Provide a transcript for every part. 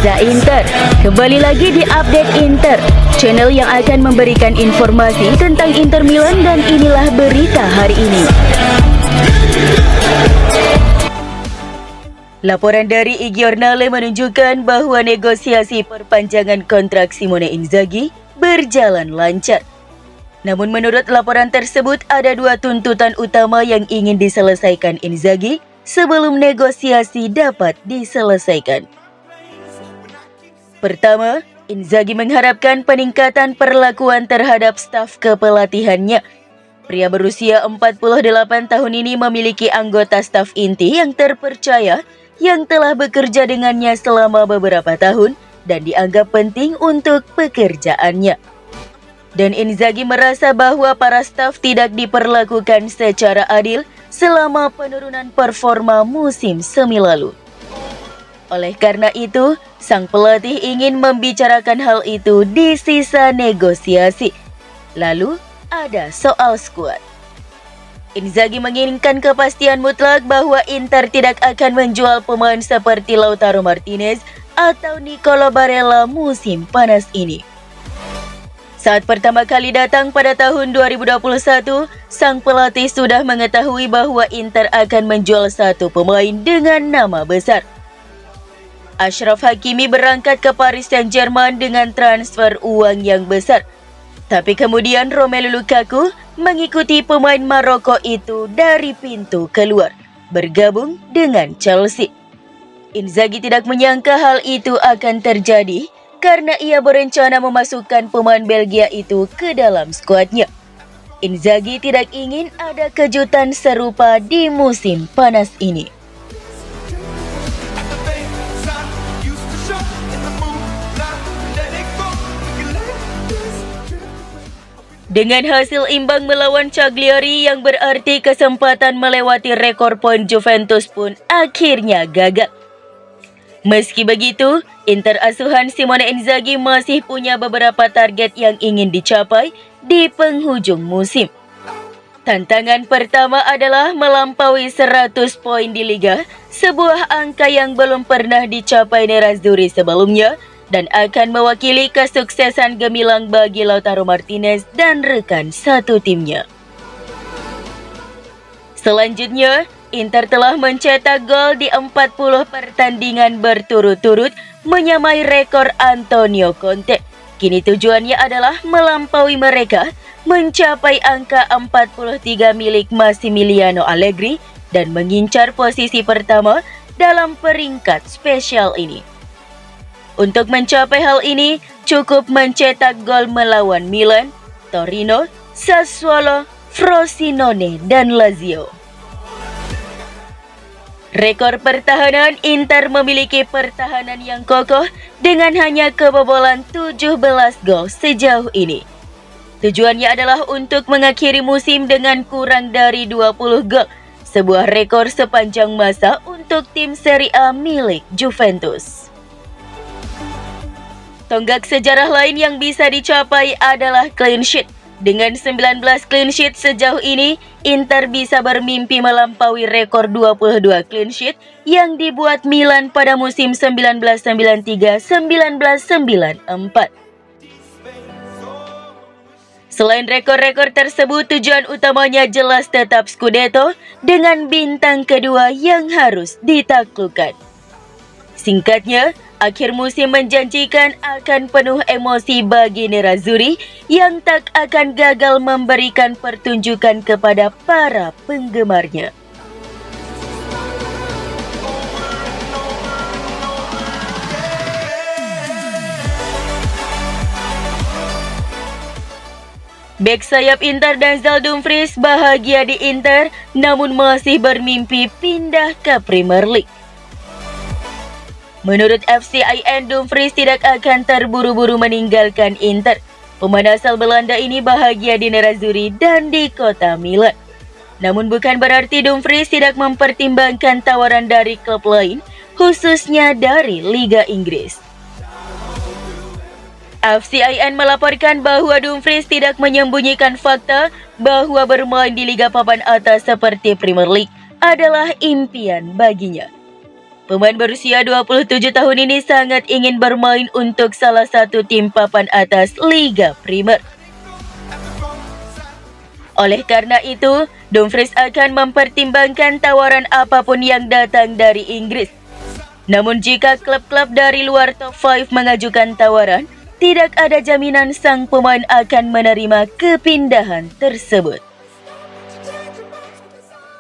Reza Inter. Kembali lagi di Update Inter, channel yang akan memberikan informasi tentang Inter Milan, dan inilah berita hari ini. Laporan dari I Giornale menunjukkan bahwa negosiasi perpanjangan kontrak Simone Inzaghi berjalan lancar. Namun menurut laporan tersebut ada dua tuntutan utama yang ingin diselesaikan Inzaghi sebelum negosiasi dapat diselesaikan. Pertama, Inzaghi mengharapkan peningkatan perlakuan terhadap staf kepelatihannya. Pria berusia 48 tahun ini memiliki anggota staf inti yang terpercaya yang telah bekerja dengannya selama beberapa tahun dan dianggap penting untuk pekerjaannya. Dan Inzaghi merasa bahwa para staf tidak diperlakukan secara adil selama penurunan performa musim semi lalu. Oleh karena itu, sang pelatih ingin membicarakan hal itu di sisa negosiasi. Lalu, ada soal skuad. Inzaghi menginginkan kepastian mutlak bahwa Inter tidak akan menjual pemain seperti Lautaro Martinez atau Nicolo Barella musim panas ini. Saat pertama kali datang pada tahun 2021, sang pelatih sudah mengetahui bahwa Inter akan menjual satu pemain dengan nama besar. Achraf Hakimi berangkat ke Paris Saint-Germain dengan transfer uang yang besar. Tapi kemudian Romelu Lukaku mengikuti pemain Maroko itu dari pintu keluar, bergabung dengan Chelsea. Inzaghi tidak menyangka hal itu akan terjadi karena ia berencana memasukkan pemain Belgia itu ke dalam skuadnya. Inzaghi tidak ingin ada kejutan serupa di musim panas ini. Dengan hasil imbang melawan Cagliari yang berarti kesempatan melewati rekor poin Juventus pun akhirnya gagal. Meski begitu, Inter asuhan Simone Inzaghi masih punya beberapa target yang ingin dicapai di penghujung musim. Tantangan pertama adalah melampaui 100 poin di Liga, sebuah angka yang belum pernah dicapai Nerazzurri sebelumnya, dan akan mewakili kesuksesan gemilang bagi Lautaro Martinez dan rekan satu timnya. Selanjutnya, Inter telah mencetak gol di 40 pertandingan berturut-turut, menyamai rekor Antonio Conte. Kini tujuannya adalah melampaui mereka, mencapai angka 43 milik Massimiliano Allegri, dan mengincar posisi pertama dalam peringkat spesial ini. Untuk mencapai hal ini, cukup mencetak gol melawan Milan, Torino, Sassuolo, Frosinone, dan Lazio. Rekor pertahanan, Inter memiliki pertahanan yang kokoh dengan hanya kebobolan 17 gol sejauh ini. Tujuannya adalah untuk mengakhiri musim dengan kurang dari 20 gol, sebuah rekor sepanjang masa untuk tim Serie A milik Juventus. Tonggak sejarah lain yang bisa dicapai adalah clean sheet. Dengan 19 clean sheet sejauh ini, Inter bisa bermimpi melampaui rekor 22 clean sheet yang dibuat Milan pada musim 1993-1994. Selain rekor-rekor tersebut, tujuan utamanya jelas tetap Scudetto dengan bintang kedua yang harus ditaklukkan. Singkatnya, akhir musim menjanjikan akan penuh emosi bagi Nerazzurri yang tak akan gagal memberikan pertunjukan kepada para penggemarnya. Bek sayap Inter Denzel Dumfries bahagia di Inter, namun masih bermimpi pindah ke Premier League. Menurut FCIN, Dumfries tidak akan terburu-buru meninggalkan Inter. Pemain asal Belanda ini bahagia di Nerazzurri dan di kota Milan. Namun bukan berarti Dumfries tidak mempertimbangkan tawaran dari klub lain, khususnya dari Liga Inggris. FCIN melaporkan bahwa Dumfries tidak menyembunyikan fakta bahwa bermain di Liga papan atas seperti Premier League adalah impian baginya. Pemain berusia 27 tahun ini sangat ingin bermain untuk salah satu tim papan atas Liga Primer. Oleh karena itu, Dumfries akan mempertimbangkan tawaran apapun yang datang dari Inggris. Namun jika klub-klub dari luar top 5 mengajukan tawaran, tidak ada jaminan sang pemain akan menerima kepindahan tersebut.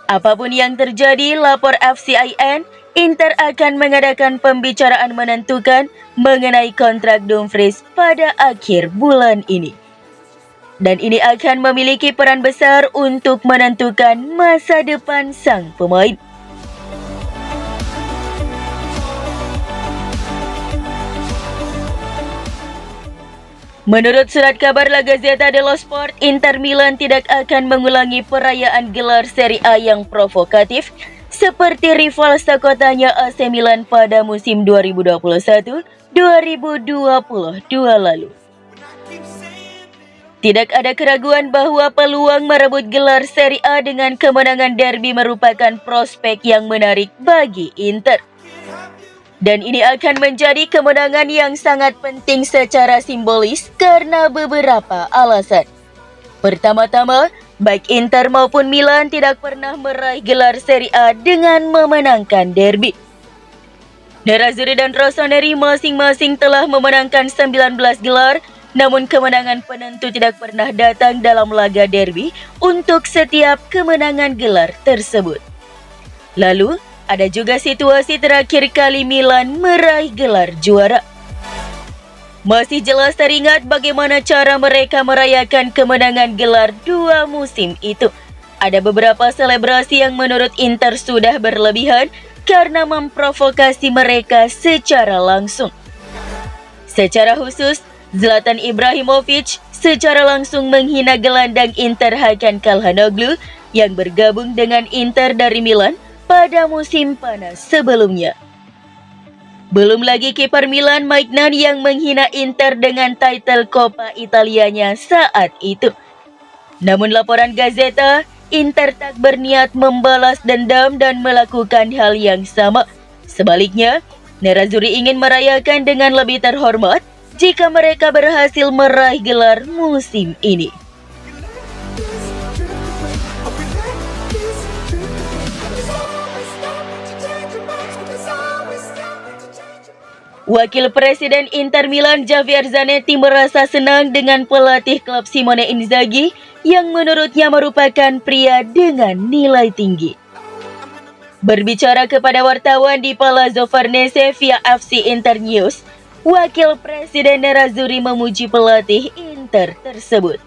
Apapun yang terjadi, lapor FCIN, Inter akan mengadakan pembicaraan menentukan mengenai kontrak Dumfries pada akhir bulan ini. Dan ini akan memiliki peran besar untuk menentukan masa depan sang pemain. Menurut surat kabar La Gazzetta dello Sport, Inter Milan tidak akan mengulangi perayaan gelar Serie A yang provokatif seperti rival sekotanya AC Milan pada musim 2021-2022 lalu. Tidak ada keraguan bahwa peluang merebut gelar Serie A dengan kemenangan derby merupakan prospek yang menarik bagi Inter. Dan ini akan menjadi kemenangan yang sangat penting secara simbolis karena beberapa alasan. Pertama-tama, baik Inter maupun Milan tidak pernah meraih gelar Serie A dengan memenangkan derby. Nerazzurri dan Rossoneri masing-masing telah memenangkan 19 gelar, namun kemenangan penentu tidak pernah datang dalam laga derby untuk setiap kemenangan gelar tersebut. Lalu, ada juga situasi terakhir kali Milan meraih gelar juara. Masih jelas teringat bagaimana cara mereka merayakan kemenangan gelar 2 musim itu. Ada beberapa selebrasi yang menurut Inter sudah berlebihan karena memprovokasi mereka secara langsung. Secara khusus, Zlatan Ibrahimovic secara langsung menghina gelandang Inter Hakan Calhanoglu yang bergabung dengan Inter dari Milan pada musim panas sebelumnya. Belum lagi kiper Milan Maignan yang menghina Inter dengan title Coppa Italianya saat itu. Namun laporan Gazzetta, Inter tak berniat membalas dendam dan melakukan hal yang sama. Sebaliknya, Nerazzurri ingin merayakan dengan lebih terhormat jika mereka berhasil meraih gelar musim ini. Wakil Presiden Inter Milan Javier Zanetti merasa senang dengan pelatih klub Simone Inzaghi yang menurutnya merupakan pria dengan nilai tinggi. Berbicara kepada wartawan di Palazzo Farnese via FC Inter News, Wakil Presiden Nerazzurri memuji pelatih Inter tersebut.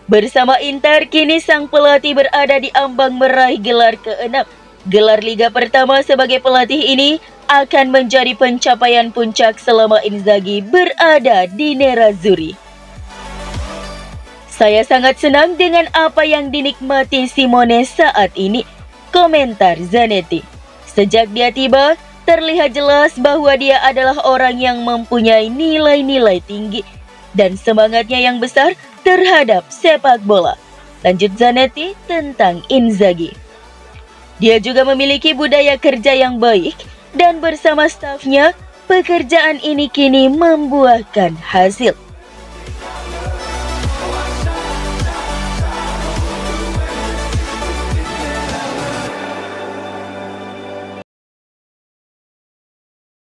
Bersama Inter, kini sang pelatih berada di ambang meraih gelar ke-6. Gelar Liga pertama sebagai pelatih ini akan menjadi pencapaian puncak selama Inzaghi berada di Nerazzurri. Saya sangat senang dengan apa yang dinikmati Simone saat ini, komentar Zanetti. Sejak dia tiba, terlihat jelas bahwa dia adalah orang yang mempunyai nilai-nilai tinggi dan semangatnya yang besar terhadap sepak bola. Lanjut Zanetti tentang Inzaghi. Dia juga memiliki budaya kerja yang baik dan bersama stafnya, pekerjaan ini kini membuahkan hasil.